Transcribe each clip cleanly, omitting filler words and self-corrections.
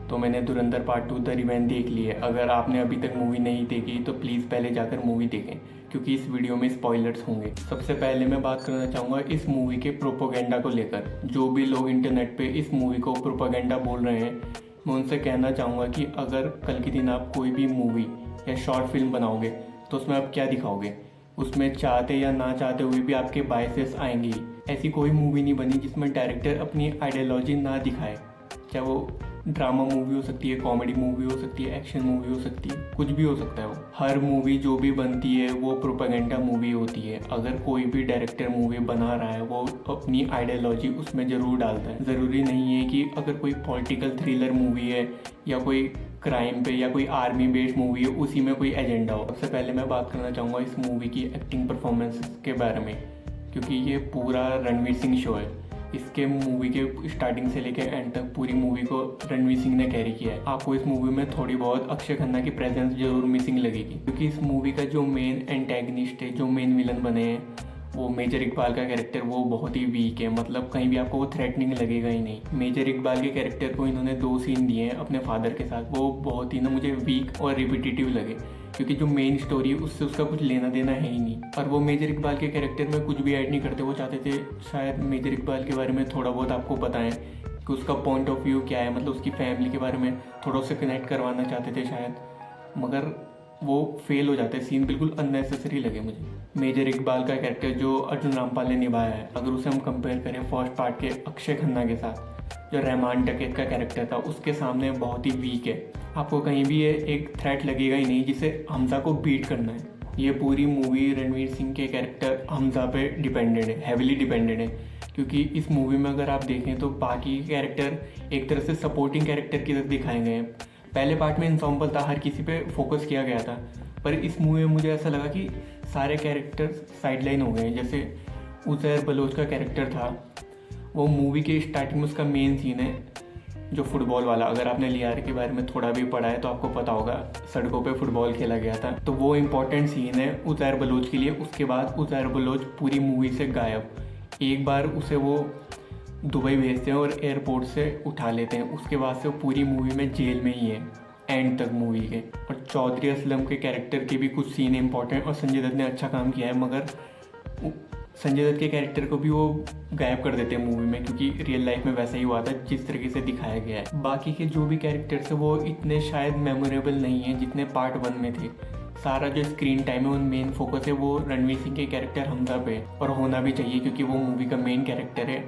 तो मैंने धुरंधर part 2 the revenge देख ली है। अगर आपने अभी तक मूवी नहीं देखी तो प्लीज़ पहले जाकर मूवी देखें, क्योंकि इस वीडियो में स्पॉयलर्स होंगे। सबसे पहले मैं बात करना चाहूँगा इस मूवी के प्रोपोगेंडा को लेकर। जो भी लोग इंटरनेट पे इस मूवी को प्रोपोगेंडा बोल रहे हैं, मैं उनसे कहना चाहूँगा कि अगर कल के दिन आप कोई भी मूवी या शॉर्ट फिल्म बनाओगे तो उसमें आप क्या दिखाओगे? उसमें चाहते या ना चाहते हुए भी आपके बायसेस आएंगे ही। ऐसी कोई मूवी नहीं बनी जिसमें डायरेक्टर अपनी आइडियोलॉजी ना दिखाए, चाहे वो ड्रामा मूवी हो सकती है, कॉमेडी मूवी हो सकती है, एक्शन मूवी हो सकती है, कुछ भी हो सकता है। वो हर मूवी जो भी बनती है वो प्रोपेगेंडा मूवी होती है। अगर कोई भी डायरेक्टर मूवी बना रहा है वो अपनी आइडियोलॉजी उसमें ज़रूर डालता है। ज़रूरी नहीं है कि अगर कोई पॉलिटिकल थ्रिलर मूवी है या कोई क्राइम पे या कोई आर्मी बेस्ड मूवी है उसी में कोई एजेंडा हो। सबसे पहले मैं बात करना चाहूँगा इस मूवी की एक्टिंग परफॉर्मेंस के बारे में, क्योंकि ये पूरा रणवीर सिंह शो है। इसके मूवी के स्टार्टिंग से लेकर एंड तक पूरी मूवी को रणवीर सिंह ने कैरी किया है। आपको इस मूवी में थोड़ी बहुत अक्षय खन्ना की प्रेजेंस जरूर मिसिंग लगेगी, क्योंकि इस मूवी का जो मेन एंटेगनिस्ट है, जो मेन विलन बने हैं, वो मेजर इकबाल का कैरेक्टर वो बहुत ही वीक है। मतलब कहीं भी आपको वो थ्रेटनिंग लगेगा ही नहीं। मेजर इकबाल के कैरेक्टर को इन्होंने 2 सीन दिए हैं अपने फादर के साथ, वो बहुत ही ना मुझे वीक और रिपीटेटिव लगे, क्योंकि जो मेन स्टोरी है उससे उसका कुछ लेना देना है ही नहीं। और वो मेजर इकबाल के कैरेक्टर में कुछ भी ऐड नहीं करते। वो चाहते थे शायद मेजर इकबाल के बारे में थोड़ा बहुत आपको बताएं कि उसका पॉइंट ऑफ व्यू क्या है, मतलब उसकी फैमिली के बारे में थोड़ा उससे कनेक्ट करवाना चाहते थे शायद, मगर वो फेल हो जाते। सीन बिल्कुल अननेसेसरी लगे मुझे। मेजर इकबाल का कैरेक्टर जो अर्जुन रामपाल ने निभाया है, अगर उसे हम कंपेयर करें फर्स्ट पार्ट के अक्षय खन्ना के साथ, जो रहमान डकैत का कैरेक्टर था उसके सामने बहुत ही वीक है। आपको कहीं भी ये एक थ्रेट लगेगा ही नहीं जिसे हमजा को बीट करना है। ये पूरी मूवी रणवीर सिंह के कैरेक्टर हमजा पे डिपेंडेड है, हैविली डिपेंडेड है, क्योंकि इस मूवी में अगर आप देखें तो बाकी कैरेक्टर एक तरह से सपोर्टिंग कैरेक्टर की तरह दिखाए गए हैं। पहले पार्ट में इंसॉम्बल था, हर किसी पे फोकस किया गया था, पर इस मूवी में मुझे ऐसा लगा कि सारे कैरेक्टर साइडलाइन हो गए हैं। जैसे उजैर बलोच का कैरेक्टर था, वो मूवी के स्टार्टिंग में उसका मेन सीन है जो फुटबॉल वाला। अगर आपने लियार के बारे में थोड़ा भी पढ़ा है तो आपको पता होगा, सड़कों पे फुटबॉल खेला गया था, तो वो इम्पोर्टेंट सीन है उजैर बलोच के लिए। उसके बाद उजैर बलोच पूरी मूवी से गायब। एक बार उसे वो दुबई भेजते हैं और एयरपोर्ट से उठा लेते हैं, उसके बाद से वो पूरी मूवी में जेल में ही है एंड तक मूवी के। और चौधरी असलम के कैरेक्टर के भी कुछ सीन इंपॉर्टेंट, और संजय दत्त ने अच्छा काम किया है, मगर संजय दत्त के कैरेक्टर को भी वो गायब कर देते हैं मूवी में, क्योंकि रियल लाइफ में वैसा ही हुआ था जिस तरीके से दिखाया गया है। बाकी के जो भी कैरेक्टर्स है वो इतने शायद मेमोरेबल नहीं है जितने पार्ट 1 में थे। सारा जो स्क्रीन टाइम है उन मेन फोकस है वो रणवीर सिंह के कैरेक्टर हमजा पे, और होना भी चाहिए क्योंकि वो मूवी का मेन कैरेक्टर है।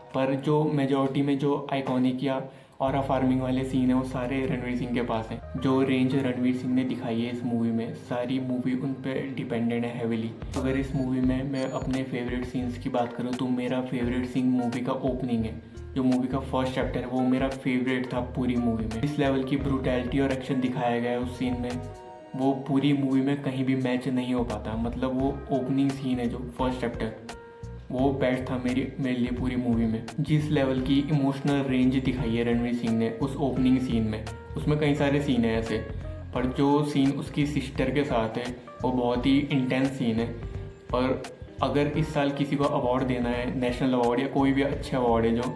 पर जो मेजॉरिटी में जो आइकॉनिक या और फार्मिंग वाले सीन है वो सारे रणवीर सिंह के पास हैं। जो रेंज रणवीर सिंह ने दिखाई है इस मूवी में, सारी मूवी उन पे डिपेंडेंट है हैविली। अगर इस मूवी में मैं अपने फेवरेट सीन्स की बात करूँ तो मेरा फेवरेट सीन मूवी का ओपनिंग है। जो मूवी का फर्स्ट चैप्टर है वो मेरा फेवरेट था पूरी मूवी में। इस लेवल की ब्रूटैलिटी और एक्शन दिखाया गया है उस सीन में, वो पूरी मूवी में कहीं भी मैच नहीं हो पाता। मतलब वो ओपनिंग सीन है जो फर्स्ट चैप्टर, वो बेस्ट था मेरे लिए पूरी मूवी में। जिस लेवल की इमोशनल रेंज दिखाई है रणवीर सिंह ने उस ओपनिंग सीन में, उसमें कई सारे सीन हैं ऐसे, पर जो सीन उसकी सिस्टर के साथ है वो बहुत ही इंटेंस सीन है। और अगर इस साल किसी को अवार्ड देना है, नेशनल अवार्ड या कोई भी अच्छा अवार्ड है, जो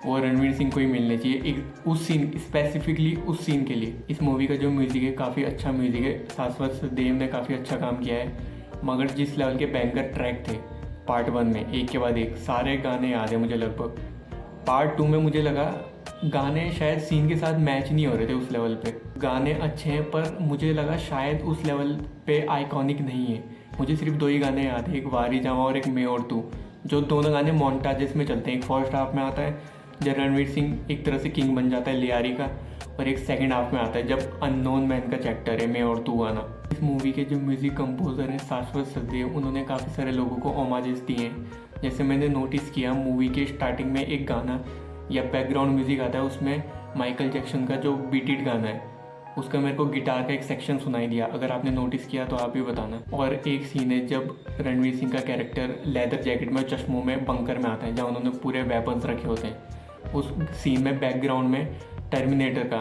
वो रणवीर सिंह को ही मिलने चाहिए एक उस सीन, स्पेसिफिकली उस सीन के लिए। इस मूवी का जो म्यूज़िक है काफ़ी अच्छा म्यूज़िक है, शाश्वत सदेव ने काफ़ी अच्छा काम किया है। मगर जिस लेवल के बैंकर ट्रैक थे पार्ट 1 में, एक के बाद एक सारे गाने याद है मुझे लगभग। पार्ट 2 में मुझे लगा गाने शायद सीन के साथ मैच नहीं हो रहे थे उस लेवल पे। गाने अच्छे हैं पर मुझे लगा शायद उस लेवल पे आइकॉनिक नहीं है। मुझे सिर्फ 2 ही गाने याद है, एक वारी जावा और एक मैं और तू, जो दोनों गाने मोन्टाजेस में चलते हैं। एक फर्स्ट हाफ में आता है जब रणवीर सिंह एक तरह से किंग बन जाता है लियारी का, और एक सेकंड हाफ में आता है जब अननोन मैन का चैप्टर है मैं और तू गाना। इस मूवी के जो म्यूज़िक कंपोजर हैं शाश्वत सदेव, उन्होंने काफ़ी सारे लोगों को ओमाजेस दिए हैं। जैसे मैंने नोटिस किया मूवी के स्टार्टिंग में एक गाना या बैकग्राउंड म्यूज़िक आता है, उसमें माइकल जैक्सन का जो बीटेड गाना है उसका मेरे को गिटार का एक सेक्शन सुनाई दिया। अगर आपने नोटिस किया तो आप भी बताना। और एक सीन है जब रणवीर सिंह का कैरेक्टर लेदर जैकेट में चश्मों में बंकर में आता है जहाँ उन्होंने पूरे वेपन्स रखे होते हैं। उस सीन में बैकग्राउंड में टर्मिनेटर का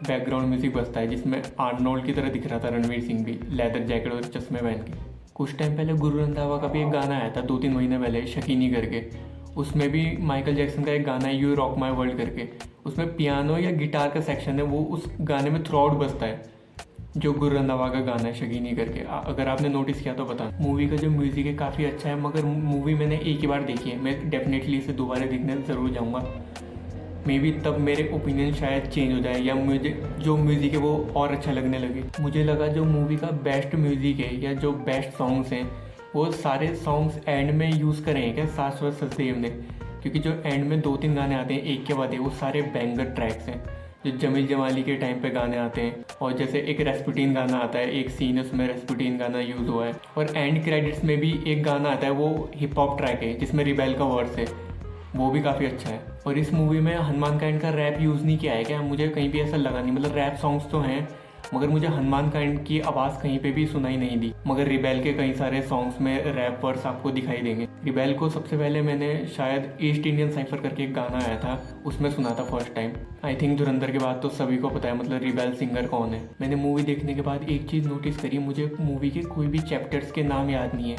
बैकग्राउंड म्यूजिक बजता है, जिसमें आर्नोल्ड की तरह दिख रहा था रणवीर सिंह भी लेदर जैकेट और चश्मे पहन के। कुछ टाइम पहले गुरु रंधावा का भी एक गाना आया था 2-3 महीने पहले, शकीनी करके, उसमें भी माइकल जैक्सन का एक गाना है यू रॉक माई वर्ल्ड करके, उसमें पियानो या गिटार का सेक्शन है, वो उस गाने में थ्रू आउट बजता है, जो गुर रंधावा का गाना है शकीनी करके। अगर आपने नोटिस किया तो बता। मूवी का जो म्यूज़िक है काफ़ी अच्छा है, मगर मूवी मैंने एक ही बार देखी है, मैं डेफिनेटली इसे दोबारा देखने ज़रूर जाऊँगा। मे बी तब मेरे ओपिनियन शायद चेंज हो जाए या मुझे जो म्यूज़िक है वो और अच्छा लगने लगे। मुझे लगा जो मूवी का बेस्ट म्यूज़िक है या जो बेस्ट सॉन्ग्स हैं वो सारे सॉन्ग्स एंड में यूज़ करे हैं क्या शाश्वत सचदेव ने, क्योंकि जो एंड में 2-3 गाने आते हैं एक के बाद एक, वो सारे बैंगर ट्रैक्स हैं जो जमील जमाली के टाइम पे गाने आते हैं। और जैसे एक रेस्पुटीन गाना आता है, एक सीन है उसमें रेस्पुटीन गाना यूज़ हुआ है, और एंड क्रेडिट्स में भी एक गाना आता है, वो हिप हॉप ट्रैक है जिसमें रिबेल का वर्स है, वो भी काफ़ी अच्छा है। और इस मूवी में हनुमान काइंड का रैप यूज़ नहीं किया है क्या, मुझे कहीं भी ऐसा लगा नहीं। मतलब रैप सॉन्ग्स तो हैं मगर मुझे हनुमान काइंड की आवाज़ कहीं पे भी सुनाई नहीं दी, मगर रिबेल के कई सारे सॉन्ग्स में रैप वर्ड्स आपको दिखाई देंगे। रिबेल को सबसे पहले मैंने शायद ईस्ट इंडियन साइफर करके एक गाना आया था उसमें सुना था फर्स्ट टाइम। आई थिंक धुरंधर के बाद तो सभी को पता है मतलब रिबेल सिंगर कौन है। मैंने मूवी देखने के बाद एक चीज़ नोटिस करी, मुझे मूवी के कोई भी चैप्टर्स के नाम याद नहीं है,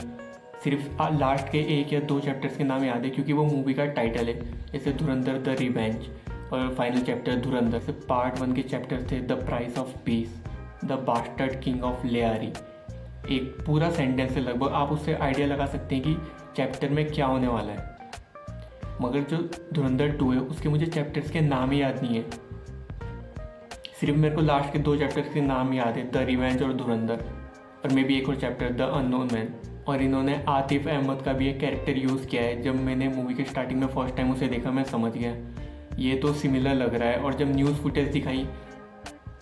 सिर्फ लास्ट के 1 या 2 चैप्टर्स के नाम याद है क्योंकि वो मूवी का टाइटल है, जैसे धुरंधर द रिवेंज और फाइनल चैप्टर धुरंधर। से पार्ट 1 के चैप्टर थे the price of peace, the bastard king of Lyari. एक पूरा सेंटेंस है लगभग, आप उससे आइडिया लगा सकते हैं कि चैप्टर में क्या होने वाला है। मगर जो धुरंधर 2 है उसके मुझे चैप्टर्स के नाम ही याद नहीं है, सिर्फ मेरे को लास्ट के 2 चैप्टर्स के नाम याद है, द रिवेंज और धुरंधर, और मे बी एक और चैप्टर द अननोन मैन। और इन्होंने आतिफ अहमद का भी एक कैरेक्टर यूज़ किया है, जब मैंने मूवी के स्टार्टिंग में फर्स्ट टाइम उसे देखा मैं समझ गया ये तो सिमिलर लग रहा है। और जब न्यूज़ फुटेज दिखाई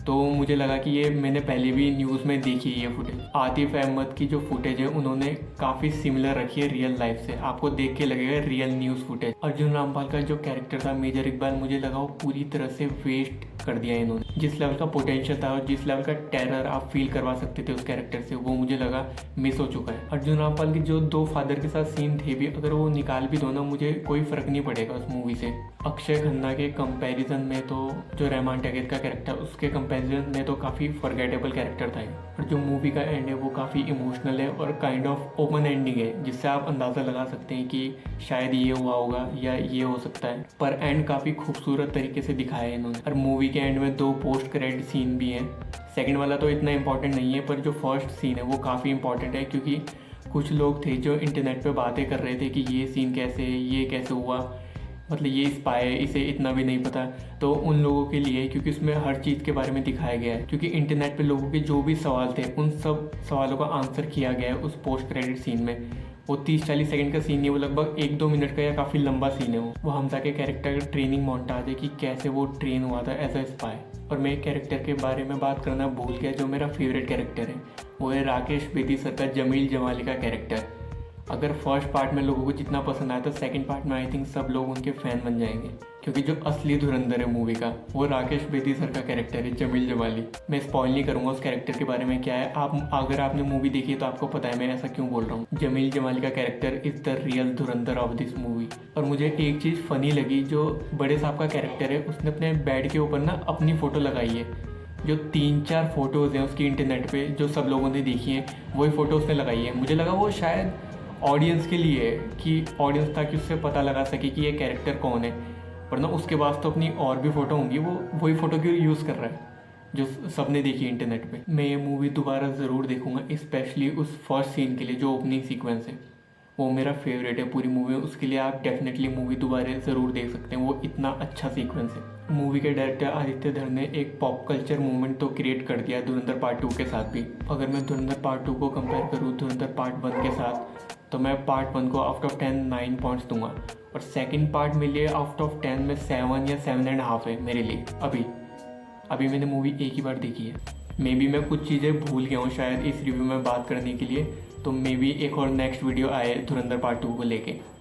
तो मुझे लगा कि ये मैंने पहले भी न्यूज़ में देखी है ये फुटेज। आतिफ अहमद की जो फुटेज है उन्होंने काफ़ी सिमिलर रखी है रियल लाइफ से, आपको देख के लगेगा real news footage. Arjun Rampal का जो कैरेक्टर था मेजर इकबाल, मुझे लगा वो पूरी तरह से वेस्ट कर दिया इन्होंने। जिस लेवल का पोटेंशियल था और जिस लेवल का टेरर आप फील करवा सकते थे उस कैरेक्टर से, वो मुझे लगा मिस हो चुका है। अर्जुन रामपाल की जो 2 फादर के साथ सीन थे भी, अगर वो निकाल भी दो ना मुझे कोई फ़र्क नहीं पड़ेगा उस मूवी से। अक्षय खन्ना के कंपैरिजन में तो जो रहमान टैगोर का कैरेक्टर, उसके कंपैरिजन में तो काफ़ी फॉरगेटेबल कैरेक्टर था। और जो मूवी का एंड है वो काफ़ी इमोशनल है और काइंड ऑफ ओपन एंडिंग है, जिससे आप अंदाज़ा लगा सकते हैं कि शायद ये हुआ होगा या ये हो सकता है। पर एंड काफ़ी खूबसूरत तरीके से दिखाया है इन्होंने। और मूवी के एंड में 2 पोस्ट क्रेडिट सीन भी हैं। सेकंड वाला तो इतना इंपॉर्टेंट नहीं है, पर जो फर्स्ट सीन है वो काफ़ी इंपॉर्टेंट है, क्योंकि कुछ लोग थे जो इंटरनेट पे बातें कर रहे थे कि ये सीन कैसे है, ये कैसे हुआ, मतलब ये स्पाई है, इसे इतना भी नहीं पता। तो उन लोगों के लिए, क्योंकि उसमें हर चीज़ के बारे में दिखाया गया है, क्योंकि इंटरनेट पे लोगों के जो भी सवाल थे उन सब सवालों का आंसर किया गया है उस पोस्ट क्रेडिट सीन में। वो 30-40 सेकंड का सीन है, वो लगभग 1-2 मिनट का या काफ़ी लंबा सीन है। वो हमजा के कैरेक्टर का ट्रेनिंग मोन्टाज है कि कैसे वो ट्रेन हुआ था एज अ स्पाई। और मैं एक कैरेक्टर के बारे में बात करना भूल गया जो मेरा फेवरेट कैरेक्टर है, वो है राकेश बेदी सर का जमील जमाली का कैरेक्टर। अगर फर्स्ट पार्ट में लोगों को जितना पसंद आया तो सेकंड पार्ट में आई थिंक सब लोग उनके फ़ैन बन जाएंगे, क्योंकि जो असली धुरंधर है मूवी का वो राकेश बेदी सर का कैरेक्टर है, जमील जमाली। मैं स्पॉइल नहीं करूंगा उस कैरेक्टर के बारे में क्या है, आप अगर आपने मूवी देखी है तो आपको पता है मैं ऐसा क्यों बोल रहा हूँ। जमील जमाली का character is the real Dhurandhar of this movie. और मुझे एक चीज़ फ़नी लगी, जो बड़े साहब का कैरेक्टर है उसने अपने बेड के ऊपर ना अपनी फ़ोटो लगाई है। जो 3-4 फोटोज़ हैं उसकी इंटरनेट पे जो सब लोगों ने देखी हैं, वही फ़ोटो उसने लगाई है। मुझे लगा वो शायद ऑडियंस के लिए, कि ऑडियंस ताकि उससे पता लगा सके कि ये कैरेक्टर कौन है, वरना उसके पास तो अपनी और भी फ़ोटो होंगी, वो वही फ़ोटो क्यों यूज़ कर रहा है जो सबने देखी है इंटरनेट पे। मैं ये मूवी दोबारा ज़रूर देखूँगा, स्पेशली उस फर्स्ट सीन के लिए जो ओपनिंग सीक्वेंस है, वो मेरा फेवरेट है पूरी मूवी में। उसके लिए आप डेफिनेटली मूवी दोबारा ज़रूर देख सकते हैं, वो इतना अच्छा सीक्वेंस है। मूवी के डायरेक्टर आदित्य धर ने एक पॉप कल्चर मूवमेंट तो क्रिएट कर दिया धुरंधर पार्ट 2 के साथ भी। अगर मैं धुरंधर पार्ट 2 को कंपेयर करूँ धुरंधर पार्ट 1 के साथ, तो मैं पार्ट 1 को आउट ऑफ 10 9 पॉइंट्स दूंगा, और सेकंड पार्ट मेरे लिए आउट ऑफ 10 में 7 या 7.5 है मेरे लिए। अभी मैंने मूवी एक ही बार देखी है, मे बी मैं कुछ चीज़ें भूल गया हूँ शायद इस रिव्यू में बात करने के लिए, तो मे बी एक और नेक्स्ट वीडियो आए धुरंधर पार्ट 2 को लेके।